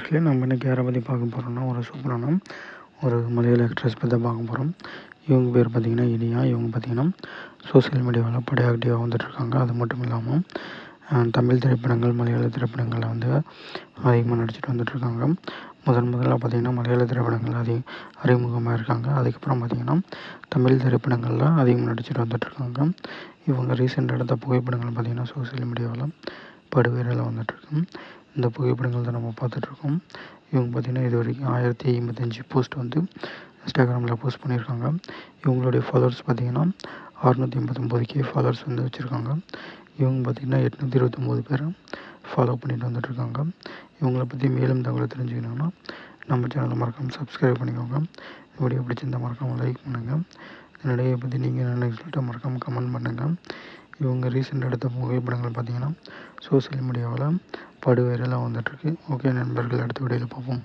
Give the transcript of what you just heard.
நண்பர்களே, நம்ம இன்றைக்கி யாரை பற்றி பார்க்க போகிறோம்னா, ஒரு சூப்பரான ஒரு மலையாள ஆக்ட்ரஸ் பற்றி தான் பார்க்க போகிறோம். இவங்க பேர் பார்த்திங்கன்னா இனியா. இவங்க பார்த்திங்கன்னா சோசியல் மீடியாவில் படை ஆக்டிவாக வந்துட்டுருக்காங்க. அது மட்டும் இல்லாமல் தமிழ் திரைப்படங்கள், மலையாள திரைப்படங்களில் வந்து அதிகமாக நடிச்சிட்டு வந்துட்டுருக்காங்க. முதல்ல பார்த்திங்கன்னா மலையாள திரைப்படங்கள் அறிமுகமாக இருக்காங்க. அதுக்கப்புறம் பார்த்திங்கன்னா தமிழ் திரைப்படங்களில் அதிகமாக நடிச்சிட்டு வந்துட்டுருக்காங்க. இவங்க ரீசெண்டாக எடுத்த புகைப்படங்கள் பார்த்திங்கன்னா சோசியல் மீடியாவில் படுவேரில் வந்துட்டுருக்கு. இந்த புகைப்படங்கள் தான் நம்ம பார்த்துட்ருக்கோம். இவங்க பார்த்திங்கன்னா இது வரைக்கும் 1055 போஸ்ட் வந்து இன்ஸ்டாகிராமில் போஸ்ட் பண்ணியிருக்காங்க. இவங்களுடைய ஃபாலோவர்ஸ் பார்த்திங்கன்னா 689K ஃபாலோவர்ஸ் வந்து வச்சுருக்காங்க. இவங்க பார்த்திங்கன்னா 829 பேரை ஃபாலோ பண்ணிட்டு வந்துட்டுருக்காங்க. இவங்களை பற்றி மேலும் தகவலை தெரிஞ்சுக்கணுன்னா நம்ம சேனலை மறக்காமல் சப்ஸ்கிரைப் பண்ணிக்கோங்க. வீடியோ பிடிச்சிருந்தால் மறக்காமல் லைக் பண்ணுங்கள். நடிகையை பற்றி நீங்கள் என்ன சொல்லிட்டு மறக்காமல் கமெண்ட் பண்ணுங்கள். இவங்க ரீசெண்டாக எடுத்த புகைப்படங்கள் பார்த்திங்கன்னா சோசியல் மீடியாவில் படுவேரெல்லாம் வந்துட்டுருக்கு. ஓகே நண்பர்கள், அடுத்த வீடியோவில் பார்ப்போம்.